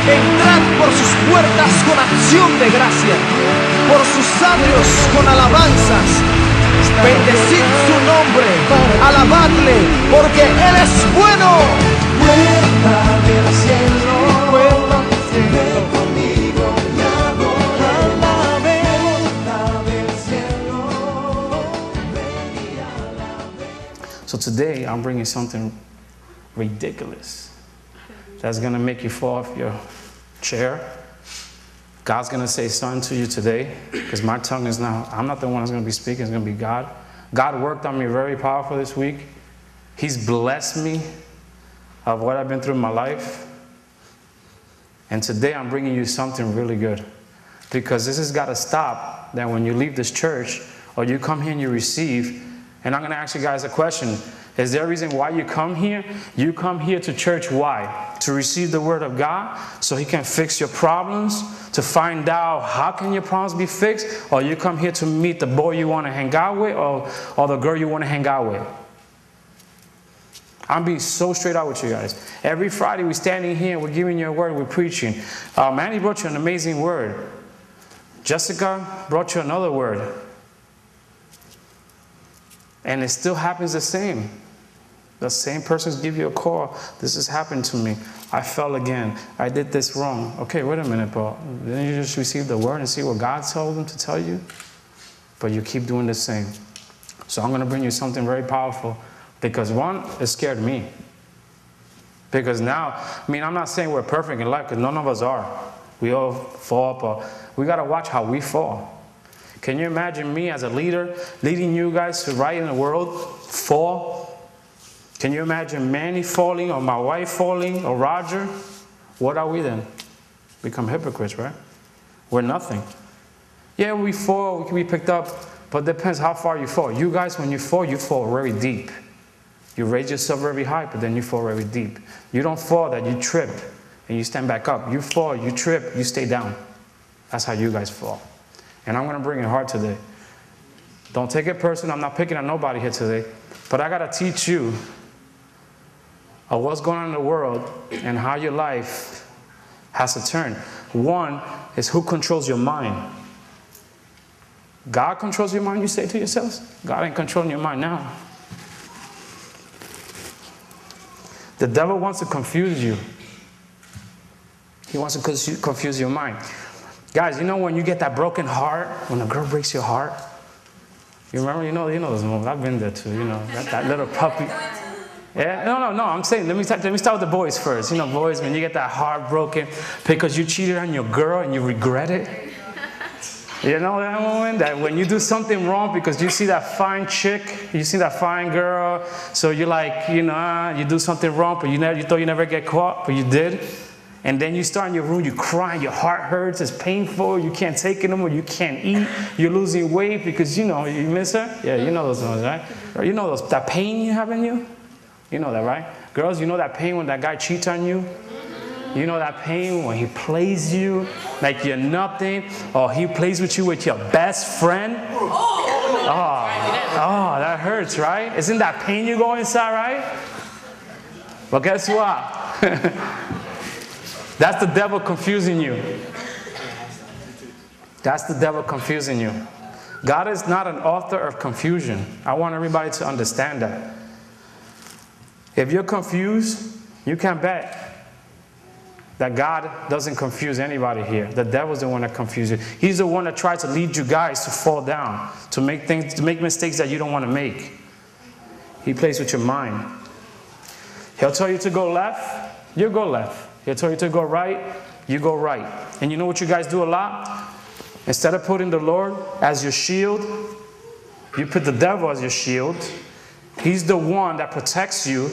Entrad por sus puertas con acción de gracia, por sus atrios con alabanzas. Bendecid su nombre, alabadle, porque Él es bueno. Puerta del cielo, ven conmigo y adórale. Puerta del cielo, ven y alabe. So today I'm bringing something ridiculous that's going to make you fall off your chair. God's going to say something to you today, because my tongue is now, I'm not the one that's going to be speaking, it's going to be God. God worked on me very powerful this week. He's blessed me of what I've been through in my life. And today I'm bringing you something really good, because this has got to stop, that when you leave this church or you come here and you receive. And I'm going to ask you guys a question. Is there a reason why you come here? You come here to church, why? To receive the word of God so He can fix your problems, to find out how can your problems be fixed, or you come here to meet the boy you want to hang out with, or the girl you want to hang out with. I'm being so straight out with you guys. Every Friday we're standing here, we're giving you a word, we're preaching. Manny brought you an amazing word. Jessica brought you another word. And it still happens the same. The same persons give you a call. This has happened to me. I fell again. I did this wrong. Okay, wait a minute, Paul. Didn't you just receive the word and see what God told them to tell you? But you keep doing the same. So I'm going to bring you something very powerful, because one, it scared me. Because now, I mean, I'm not saying we're perfect in life, because none of us are. We all fall, but we got to watch how we fall. Can you imagine me as a leader leading you guys to right in the world fall? Can you imagine Manny falling, or my wife falling, or Roger? What are we then? Become hypocrites, right? We're nothing. Yeah, we fall, we can be picked up, but it depends how far you fall. You guys, when you fall very deep. You raise yourself very high, but then you fall very deep. You don't fall that you trip and you stand back up. You fall, you trip, you stay down. That's how you guys fall. And I'm going to bring it hard today. Don't take it personal. I'm not picking on nobody here today. But I got to teach you of what's going on in the world and how your life has to turn. One is who controls your mind. God controls your mind, you say to yourselves? God ain't controlling your mind now. The devil wants to confuse you. He wants to confuse your mind. Guys, you know when you get that broken heart, when a girl breaks your heart? You remember, you know those moments. I've been there too, you know, that little puppy. Yeah, no, I'm saying, let me start with the boys first. You know, boys, when you get that heart broken because you cheated on your girl and you regret it. You know that moment? That when you do something wrong because you see that fine chick, you see that fine girl, so you're like, you know, you do something wrong, but you thought you never get caught, but you did. And then you start in your room, you cry, your heart hurts, it's painful, you can't take it anymore, you can't eat, you're losing weight because, you know, you miss her. Yeah, you know those ones, right? Or you know that pain you have in you? You know that, right? Girls, you know that pain when that guy cheats on you? You know that pain when he plays you like you're nothing, or he plays with you with your best friend? Oh, that hurts, right? Isn't that pain you go inside, right? Well, guess what? That's the devil confusing you. That's the devil confusing you. God is not an author of confusion. I want everybody to understand that. If you're confused, you can bet that God doesn't confuse anybody here. The devil's the one that confuses you. He's the one that tries to lead you guys to fall down, to make mistakes that you don't want to make. He plays with your mind. He'll tell you to go left, you go left. He'll tell you to go right, you go right. And you know what you guys do a lot? Instead of putting the Lord as your shield, you put the devil as your shield. He's the one that protects you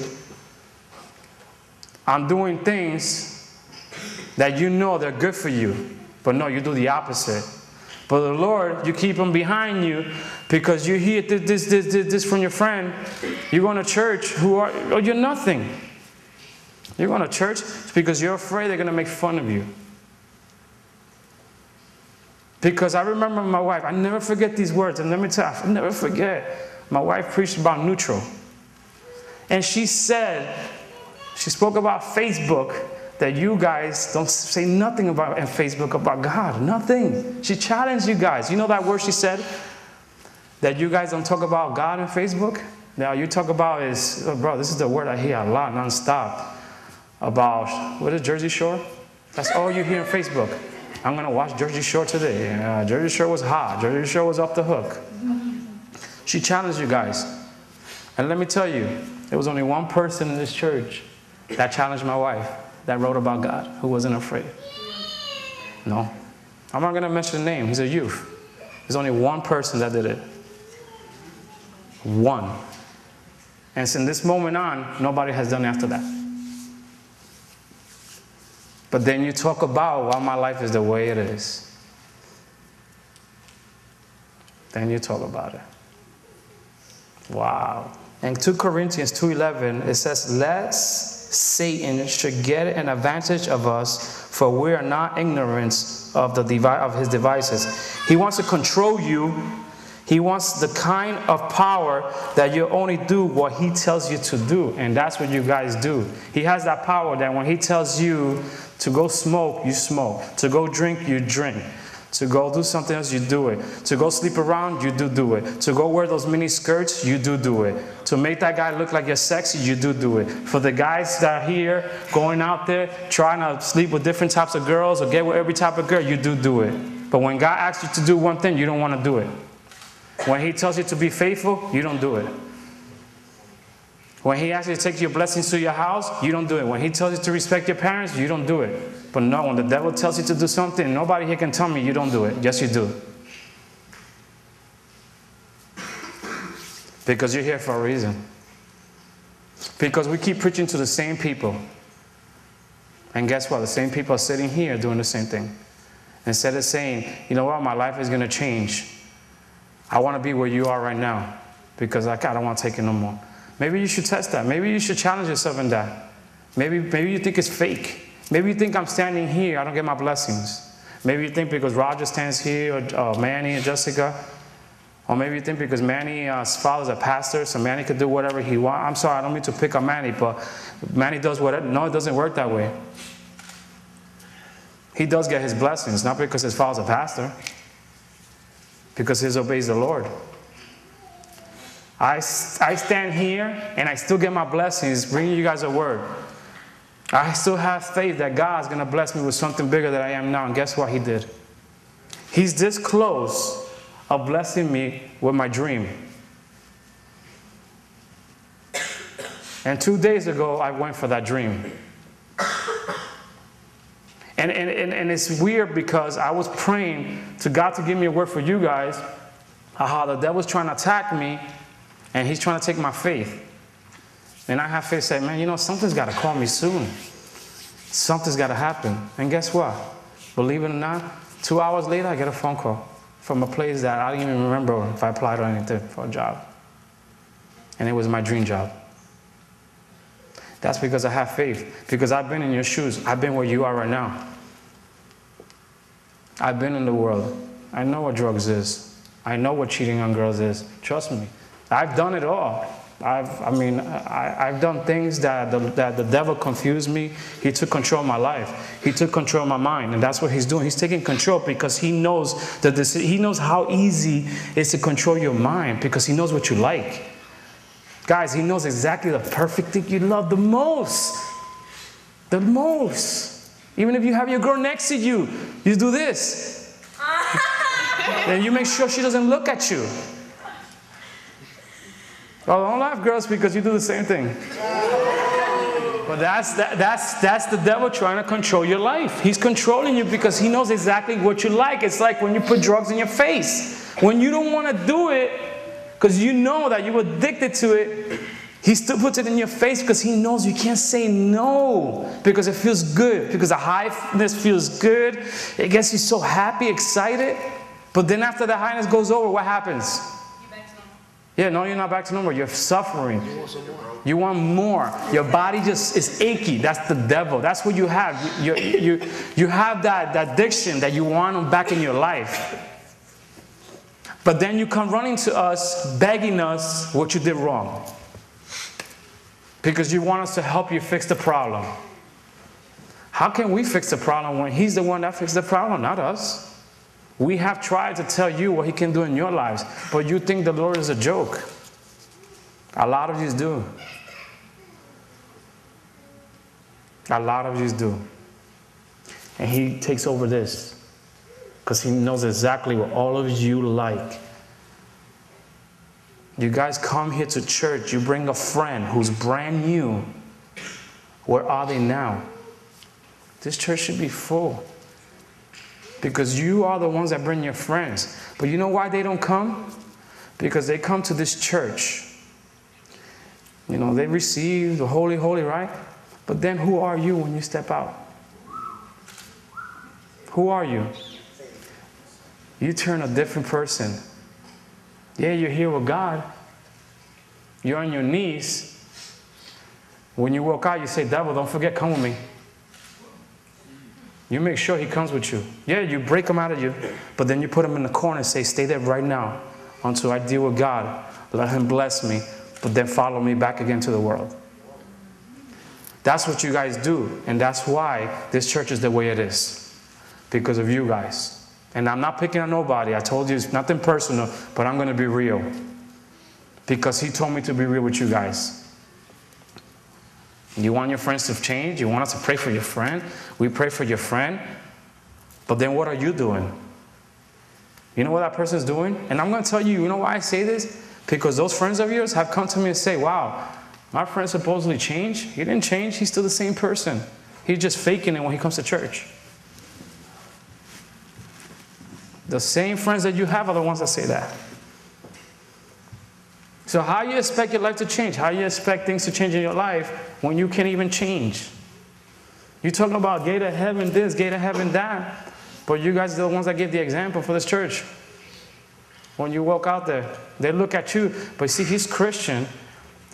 on doing things that you know they're good for you. But no, you do the opposite. But the Lord, you keep him behind you because you hear this from your friend. You're going to church, you're nothing. You're going to church because you're afraid they're going to make fun of you. Because I remember my wife, I never forget these words, and let me tell you, I never forget. My wife preached about neutral. And she said, she spoke about Facebook, that you guys don't say nothing about in Facebook about God. Nothing. She challenged you guys. You know that word she said? That you guys don't talk about God on Facebook? Now you talk about is, oh, bro, this is the word I hear a lot, nonstop. About, what is Jersey Shore? That's all you hear on Facebook. I'm going to watch Jersey Shore today. Jersey Shore was hot. Jersey Shore was off the hook. She challenged you guys. And let me tell you, there was only one person in this church that challenged my wife, that wrote about God, who wasn't afraid. No. I'm not going to mention the name. He's a youth. There's only one person that did it. One. And since this moment on, nobody has done after that. But then you talk about why my life is the way it is. Then you talk about it. Wow. In 2 Corinthians 2:11, it says, lest Satan should get an advantage of us, for we are not ignorant of his devices. He wants to control you. He wants the kind of power that you only do what he tells you to do. And that's what you guys do. He has that power that when he tells you to go smoke, you smoke. To go drink, you drink. To go do something else, you do it. To go sleep around, you do it. To go wear those mini skirts, you do it. To make that guy look like you're sexy, you do it. For the guys that are here, going out there, trying to sleep with different types of girls or get with every type of girl, you do it. But when God asks you to do one thing, you don't want to do it. When he tells you to be faithful, you don't do it. When he asks you to take your blessings to your house, you don't do it. When he tells you to respect your parents, you don't do it. But no, when the devil tells you to do something, nobody here can tell me you don't do it. Yes, you do. Because you're here for a reason. Because we keep preaching to the same people. And guess what? The same people are sitting here doing the same thing. Instead of saying, you know what, my life is going to change. I want to be where you are right now. Because I don't want to take it no more. Maybe you should test that. Maybe you should challenge yourself in that. Maybe you think it's fake. Maybe you think I'm standing here, I don't get my blessings. Maybe you think because Roger stands here, or Manny and Jessica. Or maybe you think because Manny's father's a pastor, so Manny could do whatever he wants. I'm sorry, I don't mean to pick on Manny, but Manny does whatever. No, it doesn't work that way. He does get his blessings, not because his father's a pastor. Because he obeys the Lord. I stand here and I still get my blessings, bringing you guys a word. I still have faith that God's going to bless me with something bigger than I am now. And guess what he did? He's this close of blessing me with my dream. And 2 days ago, I went for that dream. And it's weird because I was praying to God to give me a word for you guys, how the devil's trying to attack me, and he's trying to take my faith. And I have faith, say, man, you know, something's got to call me soon. Something's got to happen. And guess what? Believe it or not, 2 hours later, I get a phone call from a place that I didn't even remember if I applied or anything for a job. And it was my dream job. That's because I have faith. Because I've been in your shoes. I've been where you are right now. I've been in the world. I know what drugs is. I know what cheating on girls is. Trust me. I've done it all. I've done things that the devil confused me. He took control of my life. He took control of my mind. And that's what he's doing. He's taking control because he knows he knows how easy it is to control your mind because he knows what you like. Guys, he knows exactly the perfect thing you love the most. The most. Even if you have your girl next to you, you do this. And you make sure she doesn't look at you. Oh, don't laugh, girls, because you do the same thing. But that's the devil trying to control your life. He's controlling you because he knows exactly what you like. It's like when you put drugs in your face. When you don't want to do it, because you know that you're addicted to it, he still puts it in your face because he knows you can't say no. Because it feels good. Because the highness feels good. It gets you so happy, excited. But then after the highness goes over, what happens? Yeah, no, you're not back to normal. You're suffering. You want more. Your body just is achy. That's the devil. That's what you have. You have that addiction that you want back in your life. But then you come running to us, begging us what you did wrong. Because you want us to help you fix the problem. How can we fix the problem when he's the one that fixed the problem, not us? We have tried to tell you what he can do in your lives, but you think the Lord is a joke. A lot of you do. A lot of you do. And he takes over this because he knows exactly what all of you like. You guys come here to church, you bring a friend who's brand new. Where are they now? This church should be full. Because you are the ones that bring your friends. But you know why they don't come? Because they come to this church. You know, they receive the holy, right? But then who are you when you step out? Who are you? You turn a different person. Yeah, you're here with God. You're on your knees. When you walk out, you say, devil, don't forget, come with me. You make sure he comes with you. Yeah, you break him out of you, but then you put him in the corner and say, stay there right now until I deal with God. Let him bless me, but then follow me back again to the world. That's what you guys do, and that's why this church is the way it is, because of you guys. And I'm not picking on nobody. I told you it's nothing personal, but I'm going to be real, because he told me to be real with you guys. You want your friends to change? You want us to pray for your friend? We pray for your friend. But then what are you doing? You know what that person's doing? And I'm going to tell you, you know why I say this? Because those friends of yours have come to me and say, wow, my friend supposedly changed. He didn't change. He's still the same person. He's just faking it when he comes to church. The same friends that you have are the ones that say that. So how you expect your life to change? How you expect things to change in your life when you can't even change? You're talking about gate of heaven this, gate of heaven that. But you guys are the ones that give the example for this church. When you walk out there, they look at you. But see, he's Christian.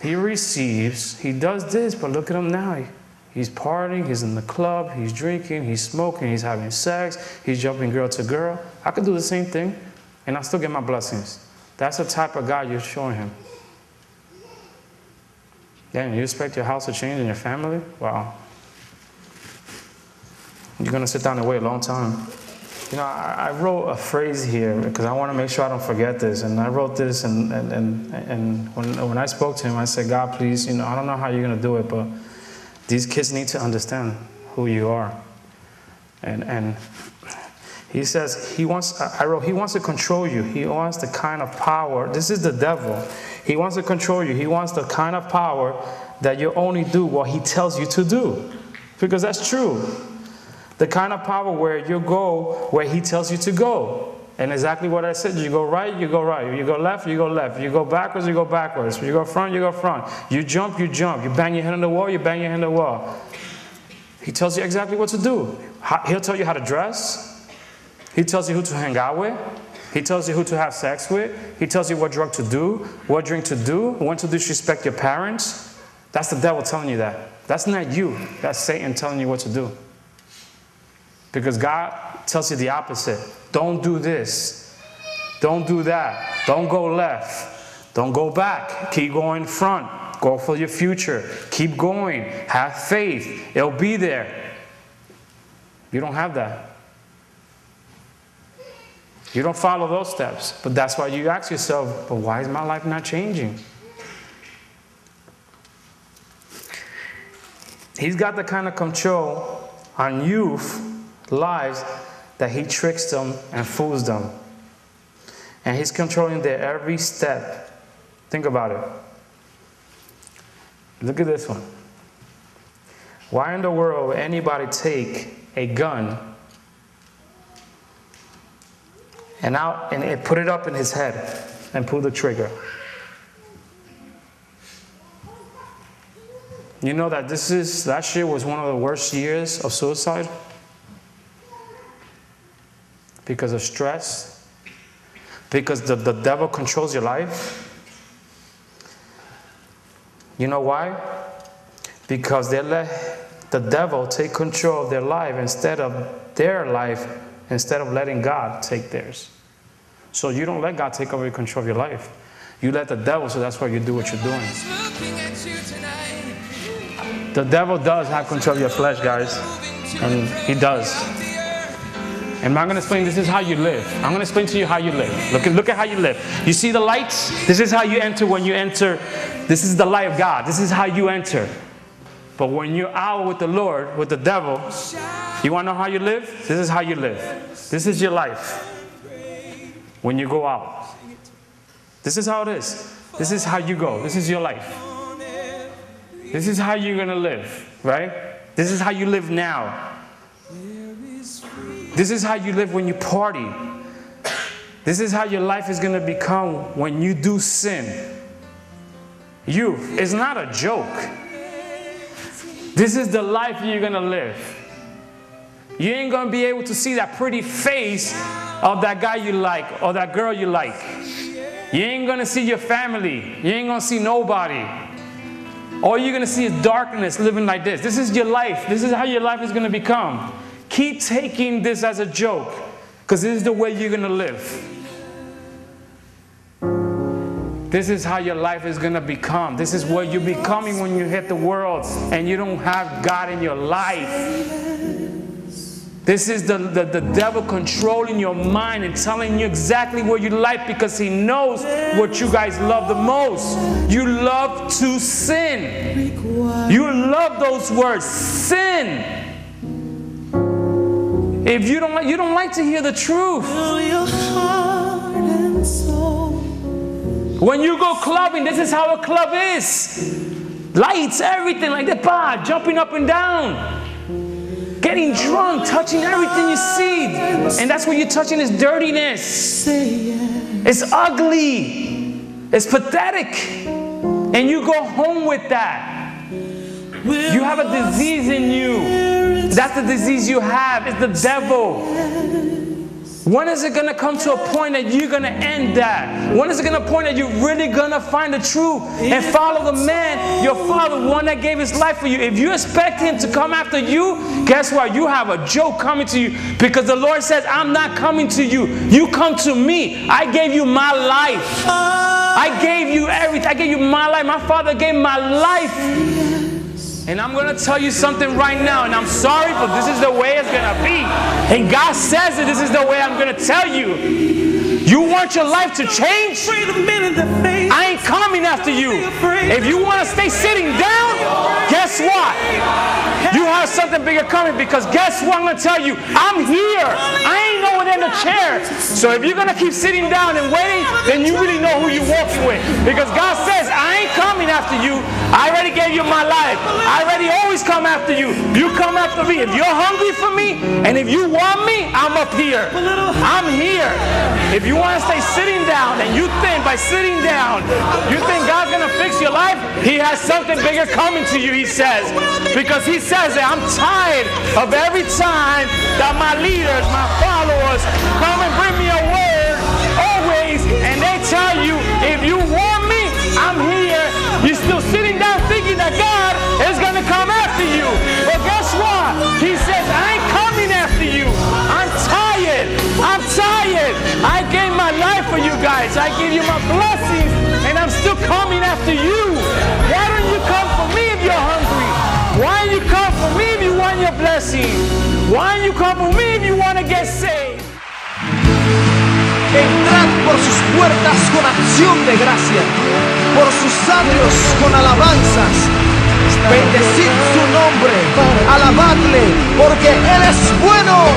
He receives. He does this. But look at him now. He's partying. He's in the club. He's drinking. He's smoking. He's having sex. He's jumping girl to girl. I could do the same thing. And I still get my blessings. That's the type of God you're showing him. Then you expect your house to change and your family? Wow. You're going to sit down and wait a long time. You know, I wrote a phrase here because I want to make sure I don't forget this. And I wrote this, and when I spoke to him, I said, God, please, you know, I don't know how you're going to do it, but these kids need to understand who you are. And he says, he wants to control you. He wants the kind of power. This is the devil. He wants to control you. He wants the kind of power that you only do what he tells you to do. Because that's true. The kind of power where you go where he tells you to go. And exactly what I said. You go right, you go right. You go left, you go left. You go backwards, you go backwards. You go front, you go front. You jump, you jump. You bang your head on the wall, you bang your head on the wall. He tells you exactly what to do. He'll tell you how to dress. He tells you who to hang out with. He tells you who to have sex with. He tells you what drug to do, what drink to do, when to disrespect your parents. That's the devil telling you that. That's not you. That's Satan telling you what to do. Because God tells you the opposite. Don't do this. Don't do that. Don't go left. Don't go back. Keep going front. Go for your future. Keep going. Have faith. It'll be there. You don't have that. You don't follow those steps. But that's why you ask yourself, but why is my life not changing? He's got the kind of control on youth lives that he tricks them and fools them. And he's controlling their every step. Think about it. Look at this one. Why in the world would anybody take a gun and put it up in his head and pull the trigger? You know that last year was one of the worst years of suicide because of stress, because the devil controls your life. You know why? Because they let the devil take control of their life instead of letting God take theirs. So you don't let God take over control of your life. You let the devil, so that's why you do what you're doing. The devil does have control of your flesh, guys. And he does. And I'm going to explain, this is how you live. I'm going to explain to you how you live. Look at how you live. You see the lights? This is how you enter when you enter. This is the light of God. This is how you enter. But when you're out with the Lord, with the devil, you want to know how you live? This is how you live. This is your life. When you go out. This is how it is. This is how you go. This is your life. This is how you're going to live, right? This is how you live now. This is how you live when you party. This is how your life is going to become when you do sin. Youth, it's not a joke. This is the life you're going to live. You ain't going to be able to see that pretty face of that guy you like or that girl you like. You ain't going to see your family. You ain't going to see nobody. All you're going to see is darkness living like this. This is your life. This is how your life is going to become. Keep taking this as a joke, because this is the way you're going to live. This is how your life is going to become. This is what you're becoming when you hit the world and you don't have God in your life. This is the devil controlling your mind and telling you exactly what you like, because he knows what you guys love the most. You love to sin. You love those words, sin. If you don't like to hear the truth. When you go clubbing, this is how a club is. Lights, everything like that, jumping up and down. Getting drunk, touching everything you see. And that's what you're touching, is dirtiness. It's ugly. It's pathetic. And you go home with that. You have a disease in you. That's the disease you have. It's the devil. When is it going to come to a point that you're going to end that? When is it going to point that you're really going to find the truth and follow the man, your father, one that gave his life for you? If you expect him to come after you, guess what? You have a joke coming to you, because the Lord says, I'm not coming to you. You come to me. I gave you my life. I gave you everything. I gave you my life. My father gave my life. And I'm going to tell you something right now, and I'm sorry, but this is the way it's going to be. And God says that this is the way I'm going to tell you. You want your life to change? I ain't coming after you. If you want to stay sitting down, guess what? You have something bigger coming, because guess what I'm going to tell you? I'm here. I ain't over there in the chair. So if you're going to keep sitting down and waiting, then you really know who you're walking with. Because God says, I ain't coming after you. I already gave you my life. I already always come after you. You come after me. If you're hungry for me, and if you want me, I'm up here. I'm here. If you want to stay sitting down, and you think by sitting down, you think God's going to fix your life, he has something bigger coming to you, he says. Because he says that I'm tired of every time that my leaders, my followers, come and bring me a word, always, and they tell you, if you want me, I'm here. You're still sitting down thinking that God is going to come after you. But guess what? He says, I ain't coming after you. I'm tired. I'm tired. I gave my life for you guys. I give you my blessings, and I'm still coming after you. Why don't you come for me if you're hungry? Why don't you come for me if you want your blessing? Why don't you come for me if you want to get saved? Entrad por sus puertas con acción de gracia, por sus atrios con alabanzas. Bendecid su nombre, alabadle, porque Él es bueno.